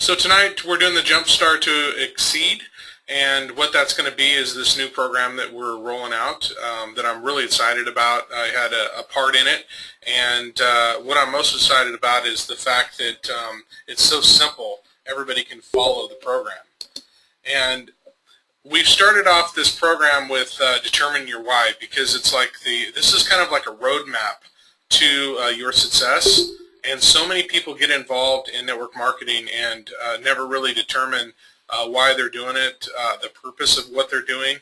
So tonight we're doing the jump start to Xseed, and what that's going to be is this new program that we're rolling out that I'm really excited about. I had a part in it, and what I'm most excited about is the fact that it's so simple, everybody can follow the program. And we've started off this program with Determine Your Why, because it's like this is kind of like a roadmap to your success. And so many people get involved in network marketing and never really determine why they're doing it, the purpose of what they're doing,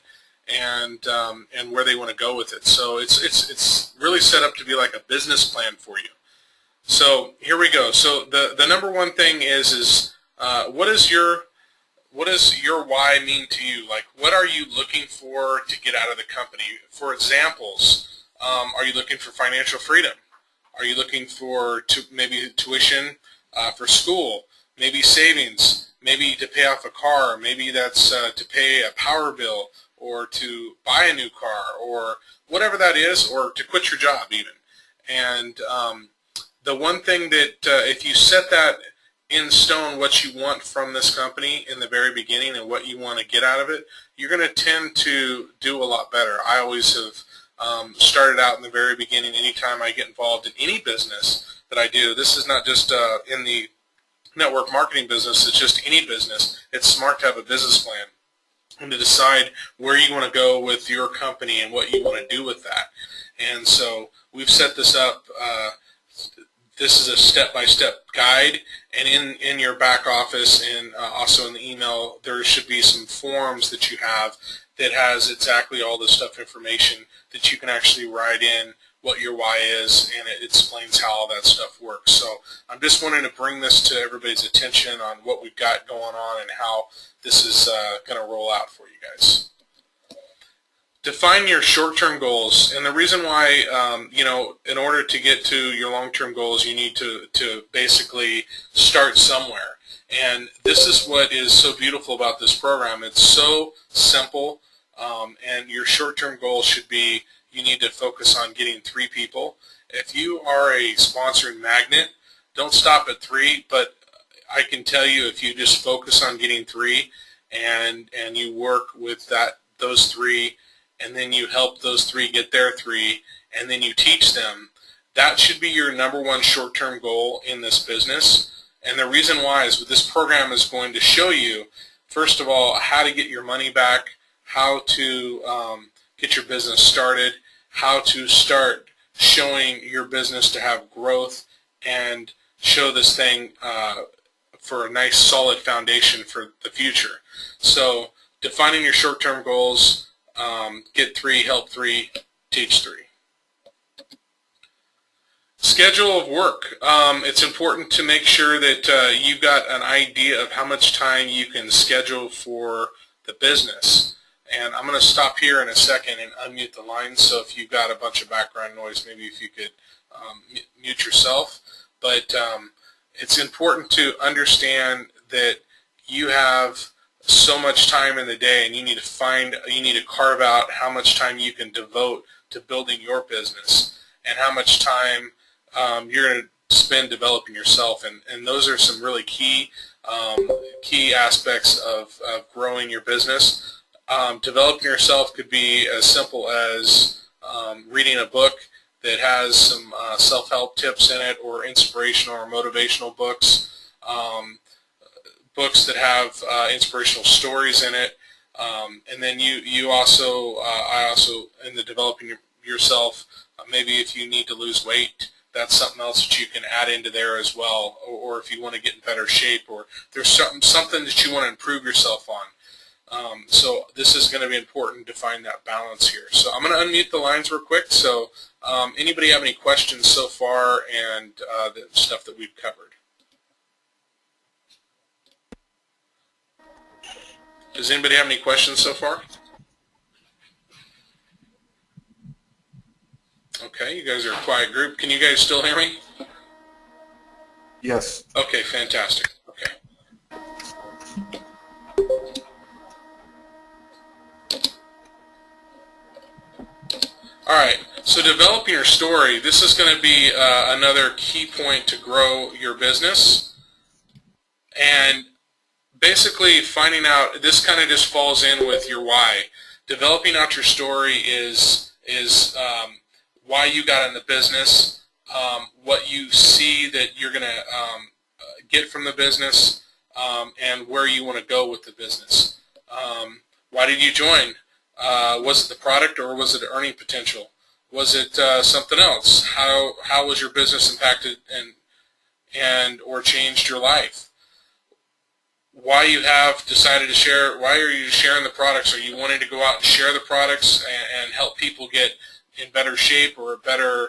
and where they want to go with it. So it's really set up to be like a business plan for you. So here we go. So the number one thing is what does your why mean to you? Like, what are you looking for to get out of the company? For examples, are you looking for financial freedom? Are you looking for maybe tuition for school, maybe savings, maybe to pay off a car, maybe that's to pay a power bill or to buy a new car or whatever that is, or to quit your job even. And the one thing that if you set that in stone, what you want from this company in the very beginning and what you want to get out of it, you're going to tend to do a lot better. I always have started out in the very beginning. Anytime I get involved in any business that I do, this is not just in the network marketing business, it's just any business. It's smart to have a business plan and to decide where you want to go with your company and what you want to do with that. And so we've set this up. This is a step-by-step guide, and in your back office and also in the email, there should be some forms that you have that has exactly all this stuff information that you can actually write in what your why is, and it explains how all that stuff works. So I'm just wanting to bring this to everybody's attention on what we've got going on and how this is going to roll out for you guys. Define your short-term goals, and the reason why, in order to get to your long-term goals, you need to basically start somewhere. And this is what is so beautiful about this program. It's so simple, and your short-term goal should be, you need to focus on getting 3 people. If you are a sponsoring magnet, don't stop at 3, but I can tell you if you just focus on getting 3 and you work with those 3, and then you help those 3 get their 3, and then you teach them, that should be your number one short-term goal in this business. And the reason why is this program is going to show you, first of all, how to get your money back, how to get your business started, how to start showing your business to have growth, and show this thing for a nice solid foundation for the future. So defining your short-term goals, get 3, help 3, teach 3. Schedule of work. It's important to make sure that you've got an idea of how much time you can schedule for the business. And I'm going to stop here in a second and unmute the line, so if you've got a bunch of background noise, maybe if you could mute yourself. But it's important to understand that you have so much time in the day, and you need to carve out how much time you can devote to building your business and how much time you're going to spend developing yourself. And those are some really key aspects of growing your business. Developing yourself could be as simple as reading a book that has some self-help tips in it, or inspirational or motivational books, books that have inspirational stories in it, and then I also in the developing yourself, maybe if you need to lose weight, that's something else that you can add into there as well, or if you want to get in better shape, or there's something that you want to improve yourself on. So this is going to be important to find that balance here. So I'm going to unmute the lines real quick. So anybody have any questions so far, and the stuff that we've covered? Does anybody have any questions so far? Okay, you guys are a quiet group. Can you guys still hear me? Yes. Okay, fantastic. Okay. All right, so developing your story. This is going to be another key point to grow your business. And basically finding out, this kind of just falls in with your why. Developing out your story is why you got in the business, what you see that you're going to get from the business, and where you want to go with the business. Why did you join? Was it the product, or was it earning potential? Was it something else? How was your business impacted and or changed your life? Why you have decided to share? Why are you sharing the products? Are you wanting to go out and share the products and help people get in better shape or better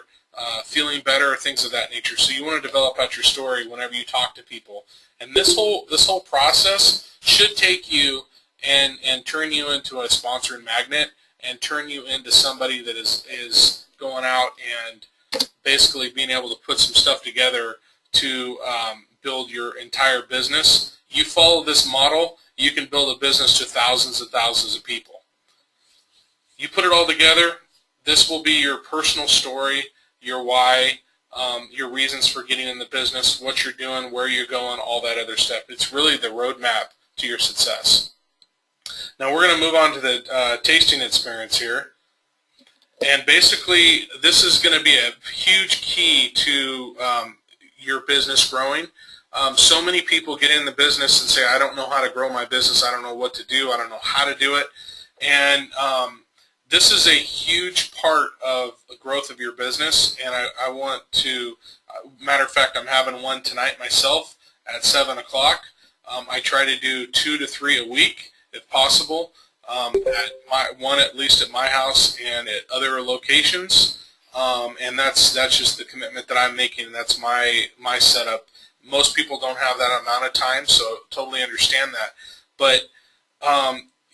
feeling better, things of that nature? So you want to develop out your story whenever you talk to people. And this whole process should take you and turn you into a sponsored magnet, and turn you into somebody that is going out and basically being able to put some stuff together to build your entire business. You follow this model, you can build a business to thousands and thousands of people. You put it all together, this will be your personal story, your why, your reasons for getting in the business, what you're doing, where you're going, all that other stuff. It's really the roadmap to your success. Now we're going to move on to the tasting experience here. And basically, this is going to be a huge key to your business growing. So many people get in the business and say, I don't know how to grow my business, I don't know what to do, I don't know how to do it. And this is a huge part of the growth of your business, and I want to, matter of fact, I'm having one tonight myself at 7 o'clock. I try to do 2 to 3 a week, if possible, at least at my house and at other locations. And that's just the commitment that I'm making. That's my setup. Most people don't have that amount of time, so totally understand that. But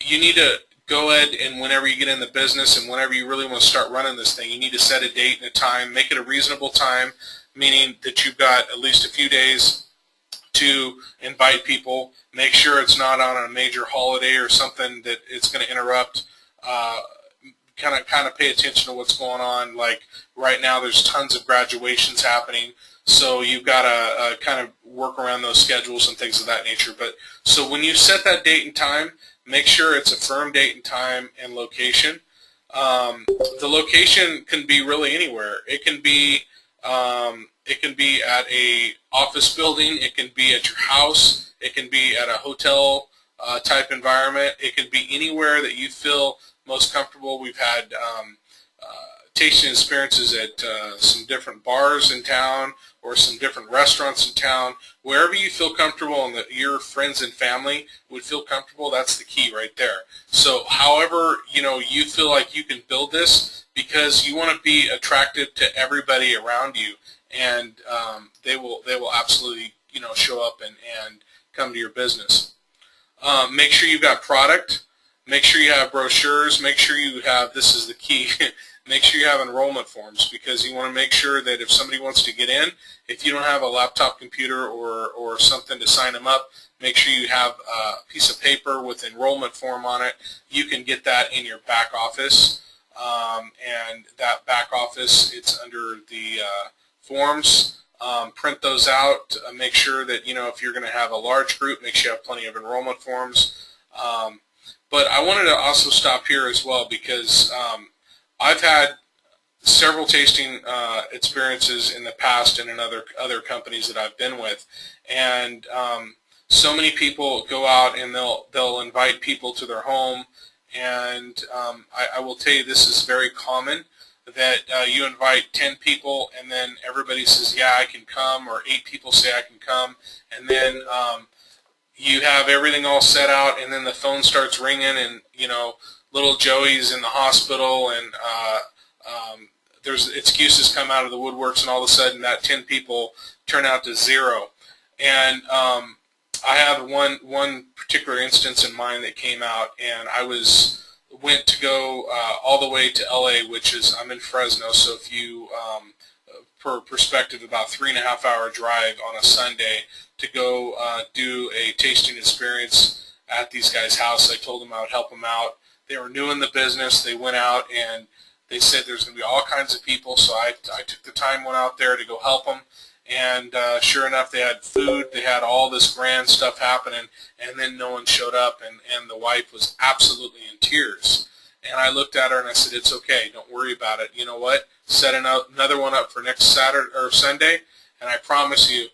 you need to go ahead, and whenever you get in the business and whenever you really want to start running this thing, you need to set a date and a time, make it a reasonable time, meaning that you've got at least a few days to invite people. Make sure it's not on a major holiday or something that it's going to interrupt. Kind of pay attention to what's going on. Like right now, there's tons of graduations happening, so you've got to kind of work around those schedules and things of that nature. But so when you set that date and time, make sure it's a firm date and time and location. The location can be really anywhere. It can be at a office building. It can be at your house. It can be at a hotel type environment. It can be anywhere that you feel most comfortable. We've had tasting experiences at some different bars in town or some different restaurants in town. Wherever you feel comfortable and that your friends and family would feel comfortable, that's the key right there. So however you feel like you can build this, because you want to be attractive to everybody around you, and they will absolutely show up and come to your business. Make sure you've got product. Make sure you have brochures. Make sure you have, this is the key, make sure you have enrollment forms, because you want to make sure that if somebody wants to get in, if you don't have a laptop computer or something to sign them up, make sure you have a piece of paper with enrollment form on it. You can get that in your back office, and that back office, it's under the forms. Print those out. Make sure that, if you're going to have a large group, make sure you have plenty of enrollment forms. But I wanted to also stop here as well, because I've had several tasting experiences in the past and in other companies that I've been with, and so many people go out and they'll invite people to their home, and I will tell you, this is very common, that you invite 10 people and then everybody says, yeah, I can come, or 8 people say I can come, and then you have everything all set out, and then the phone starts ringing, and little Joey's in the hospital, and there's excuses come out of the woodworks, and all of a sudden that 10 people turn out to 0. And I have one particular instance in mind that came out, and I went to go all the way to LA, which is, I'm in Fresno, so if you, per perspective, about 3.5 hour drive on a Sunday to go do a tasting experience at these guys' house. I told them I would help them out. They were new in the business. They went out and they said there's going to be all kinds of people, so I took the time, went out there to go help them, and sure enough, they had food, they had all this grand stuff happening, and then no one showed up, and the wife was absolutely in tears. And I looked at her and I said, it's okay, don't worry about it. You know what? Set another one up for next Saturday or Sunday, and I promise you,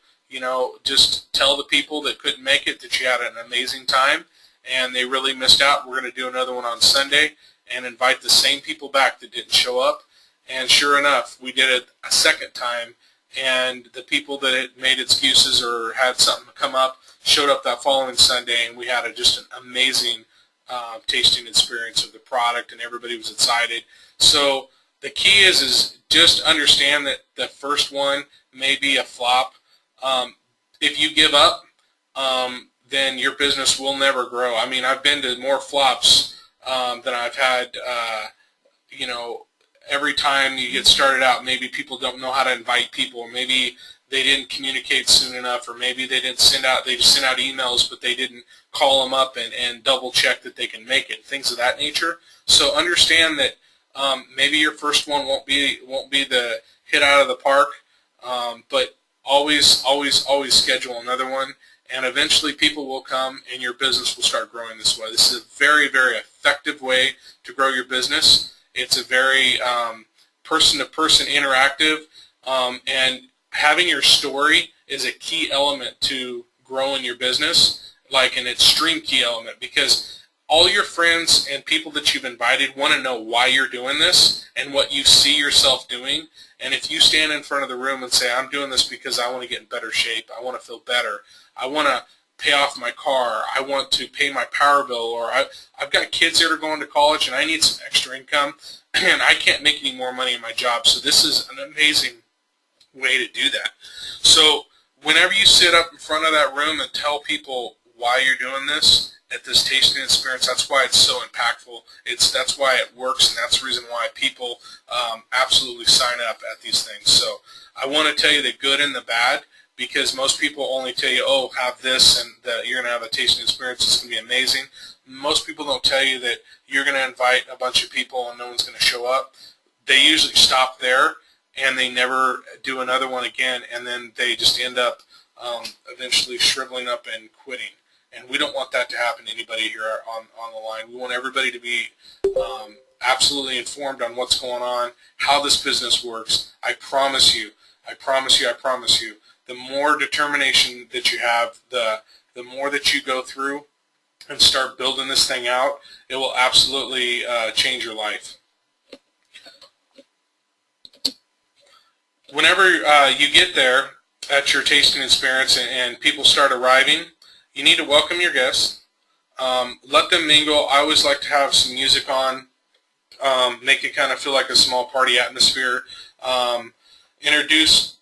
just tell the people that couldn't make it that you had an amazing time and they really missed out. We're going to do another one on Sunday and invite the same people back that didn't show up. And sure enough, we did it a second time, and the people that had made excuses or had something come up showed up that following Sunday, and we had just an amazing tasting experience of the product, and everybody was excited. So the key is just understand that the first one may be a flop. If you give up, then your business will never grow. I mean, I've been to more flops than I've had. Every time you get started out, maybe people don't know how to invite people, or maybe they didn't communicate soon enough, or maybe they didn't send out, they just sent out emails, but they didn't call them up and double check that they can make it, things of that nature. So understand that maybe your first one won't be the hit out of the park, but always schedule another one, and eventually people will come and your business will start growing this way. This is a very, very effective way to grow your business. It's a very person-to-person interactive, and having your story is a key element to growing your business, like an extreme key element, because all your friends and people that you've invited want to know why you're doing this and what you see yourself doing. And if you stand in front of the room and say, I'm doing this because I want to get in better shape, I want to feel better, I want to pay off my car, I want to pay my power bill, or I've got kids that are going to college and I need some extra income and I can't make any more money in my job. So this is an amazing way to do that. So whenever you sit up in front of that room and tell people why you're doing this at this tasting experience, that's why it's so impactful. That's why it works, and that's the reason why people absolutely sign up at these things. So I want to tell you the good and the bad, because most people only tell you, oh, have this and that you're going to have a tasting experience, it's going to be amazing. Most people don't tell you that you're going to invite a bunch of people and no one's going to show up. They usually stop there and they never do another one again, and then they just end up eventually shriveling up and quitting. And we don't want that to happen to anybody here on the line. We want everybody to be absolutely informed on what's going on, how this business works. I promise you, the more determination that you have, the more that you go through and start building this thing out, it will absolutely change your life. Whenever you get there at your tasting experience and people start arriving, you need to welcome your guests, let them mingle. I always like to have some music on, make it kind of feel like a small party atmosphere. Introduce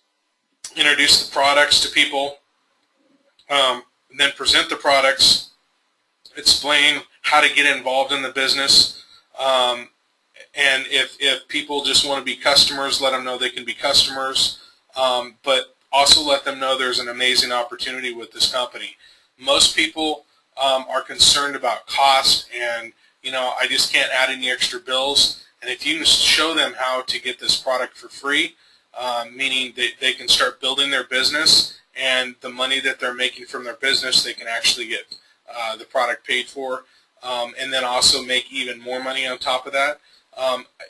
the products to people, then present the products, explain how to get involved in the business, and if people just want to be customers, let them know they can be customers, but also let them know there's an amazing opportunity with this company. Most people are concerned about cost, and I just can't add any extra bills. And if you can show them how to get this product for free, meaning they can start building their business, and the money that they're making from their business, they can actually get the product paid for, and then also make even more money on top of that.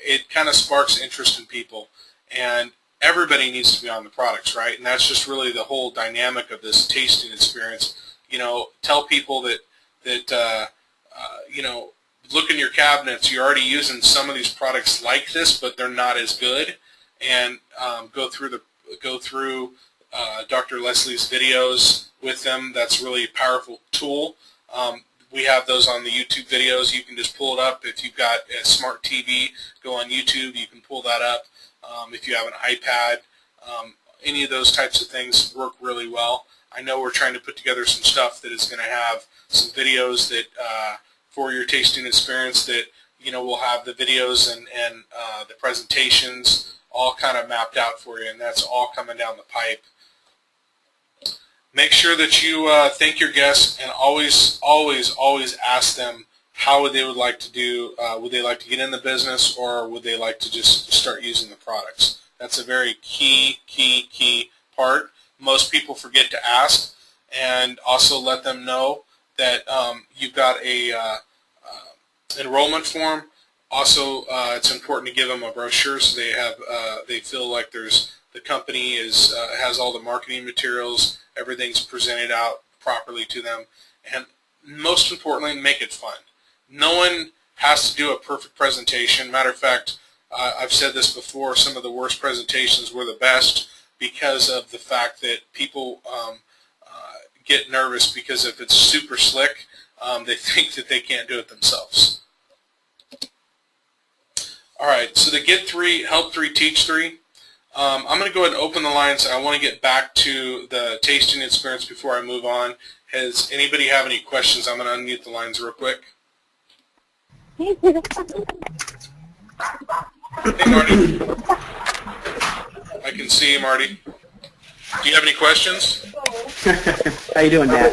It kind of sparks interest in people, and everybody needs to be on the products, right? And that's just really the whole dynamic of this tasting experience. Tell people that look in your cabinets. You're already using some of these products like this, but they're not as good. And go through Dr. Leslie's videos with them. That's really a powerful tool. We have those on the YouTube videos. You can just pull it up. If you've got a smart TV, go on YouTube. You can pull that up. If you have an iPad, any of those types of things work really well. I know we're trying to put together some stuff that is going to have some videos that for your tasting experience that we'll have the videos and the presentations all kind of mapped out for you, and that's all coming down the pipe. Make sure that you thank your guests, and always ask them how they would like to do. Would they like to get in the business, or would they like to just start using the products? That's a very key part. most people forget to ask, and also let them know that you've got a enrollment form. Also, it's important to give them a brochure so they feel like the company has all the marketing materials, everything's presented out properly to them, and most importantly, make it fun. No one has to do a perfect presentation. Matter of fact, I've said this before, some of the worst presentations were the best because of the fact that people get nervous because if it's super slick, they think that they can't do it themselves. All right, so the Get 3, Help 3, Teach 3. I'm going to go ahead and open the lines. I want to get back to the Tasting Experience before I move on. Does anybody have any questions? I'm going to unmute the lines real quick. Hey, Marty. I can see you, Marty. Do you have any questions? How you doing, Matt?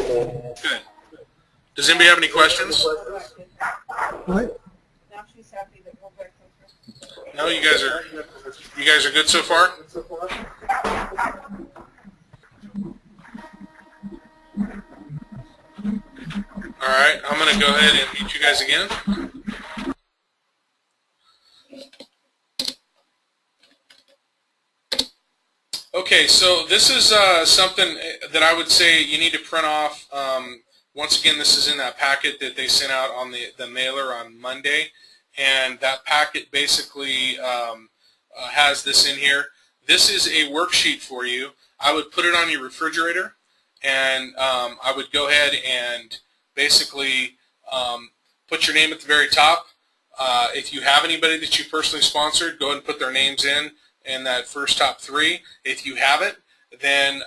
Good. Does anybody have any questions? What? No, you guys are good so far? All right, I'm going to go ahead and meet you guys again. Okay, so this is something that I would say you need to print off. Once again, this is in that packet that they sent out on the mailer on Monday, and that packet basically has this in here. This is a worksheet for you. I would put it on your refrigerator, and I would go ahead and basically put your name at the very top. If you have anybody that you personally sponsored, go ahead and put their names in that first top 3. If you haven't, then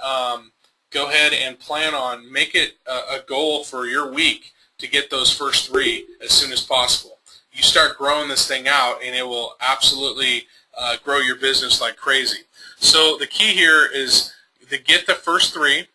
go ahead and plan on, make it a goal for your week to get those first 3 as soon as possible. You start growing this thing out, and it will absolutely grow your business like crazy. So the key here is to get the first 3,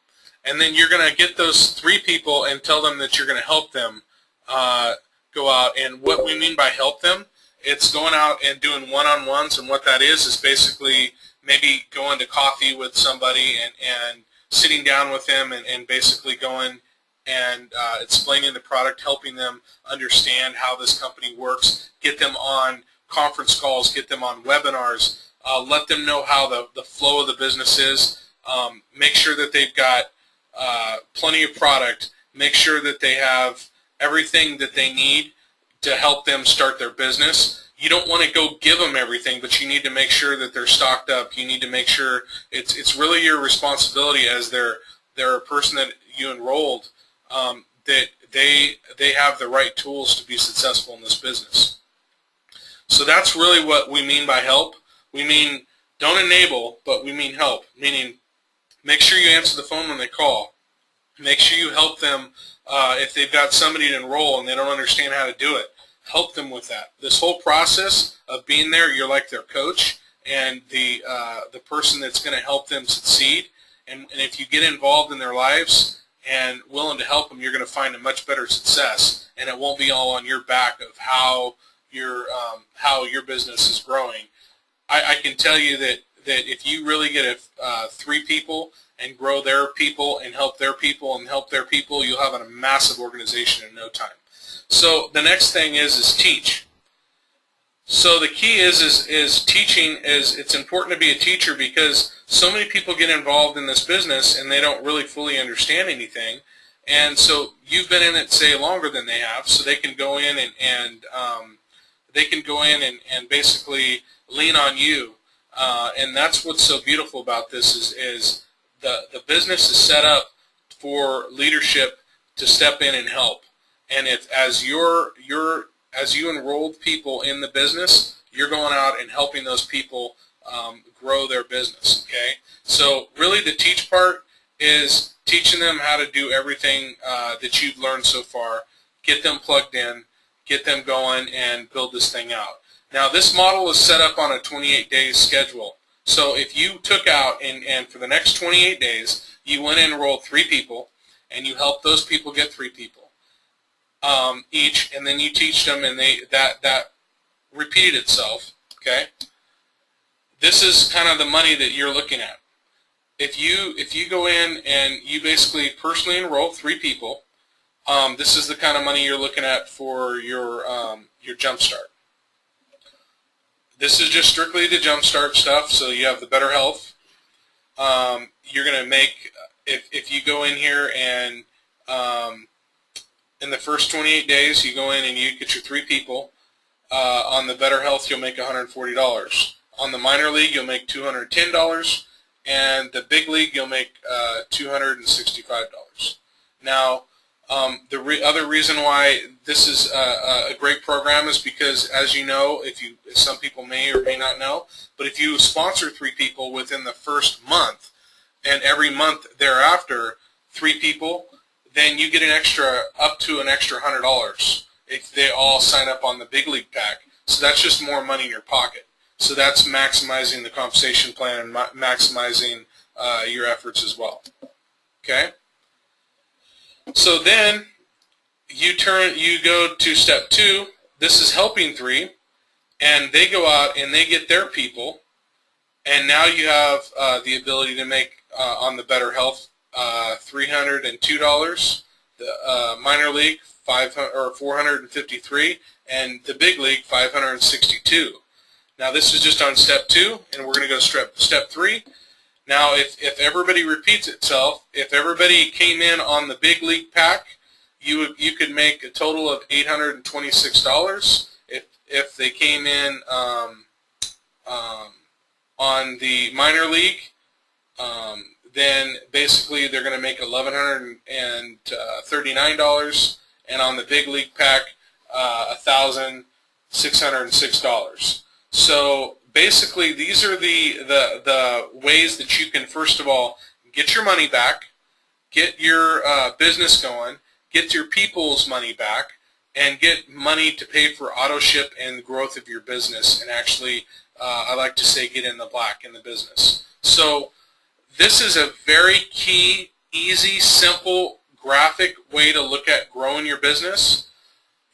and then you're going to get those 3 people and tell them that you're going to help them go out. And what we mean by help them, it's going out and doing one-on-ones, and what that is basically maybe going to coffee with somebody and sitting down with them and basically going and explaining the product, helping them understand how this company works, get them on conference calls, get them on webinars, let them know how the flow of the business is, make sure that they've got plenty of product, make sure that they have everything that they need to help them start their business. You don't want to go give them everything, but you need to make sure that they're stocked up. You need to make sure it's really your responsibility as they're a person that you enrolled, that they have the right tools to be successful in this business. So that's really what we mean by help. We mean don't enable, but we mean help, meaning make sure you answer the phone when they call. Make sure you help them if they've got somebody to enroll and they don't understand how to do it. Help them with that. This whole process of being there, you're like their coach and the person that's going to help them succeed. And if you get involved in their lives and willing to help them, you're going to find a much better success, and it won't be all on your back of how your business is growing. I can tell you that if you really get 3 people and grow their people and help their people and help their people, you'll have a massive organization in no time. So the next thing is teach. So the key is teaching. It's important to be a teacher because so many people get involved in this business and they don't really fully understand anything. And so you've been in it, say, longer than they have, so they can go in and basically lean on you. And that's what's so beautiful about this is the business is set up for leadership to step in and help. And as you enrolled people in the business, you're going out and helping those people grow their business. Okay, so really the teach part is teaching them how to do everything that you've learned so far. Get them plugged in, get them going, and build this thing out. Now this model is set up on a 28-day schedule. So if you took out and for the next 28 days you went and enrolled 3 people and you helped those people get 3 people each, and then you teach them, and that repeated itself. Okay, this is kind of the money that you're looking at. if you go in and you basically personally enroll 3 people, this is the kind of money you're looking at for your Jumpstart. This is just strictly the Jumpstart stuff, so you have the better health. You're going to make, if you go in here and in the first 28 days you go in and you get your 3 people, on the better health you'll make $140. On the minor league you'll make $210, and the big league you'll make $265. Now, the other reason why this is a great program is because, as you know, if some people may or may not know, but if you sponsor 3 people within the first month, and every month thereafter 3 people, then you get up to an extra $100 if they all sign up on the big league pack. So that's just more money in your pocket. So that's maximizing the compensation plan and maximizing your efforts as well. Okay. So then you go to step 2. This is helping 3, and they go out and they get their people, and now you have the ability to make on the better health $302, the minor league $453, and the big league $562. Now this is just on step 2, and we're going to go to step 3. Now, if everybody repeats itself, if everybody came in on the big league pack, you could make a total of $826. If they came in on the minor league, then basically they're going to make $1,139, and on the big league pack, $1,606. So basically, these are the ways that you can, first of all, get your money back, get your business going, get your people's money back, and get money to pay for auto ship and the growth of your business, and actually, I like to say, get in the black in the business. So this is a very key, easy, simple, graphic way to look at growing your business.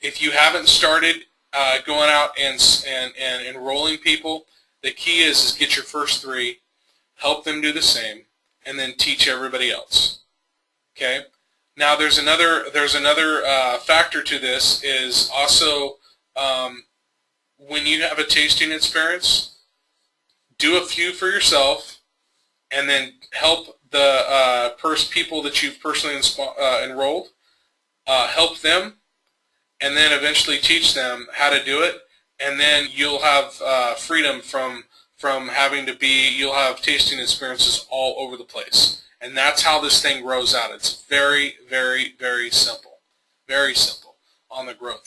If you haven't started going out and enrolling people, the key is get your first 3, help them do the same, and then teach everybody else. Okay. Now there's another factor to this is also when you have a tasting experience, do a few for yourself, and then help the people that you've personally enrolled, help them, and then eventually teach them how to do it, and then you'll have freedom from having to you'll have tasting experiences all over the place. And that's how this thing grows out. It's very, very, very simple on the growth.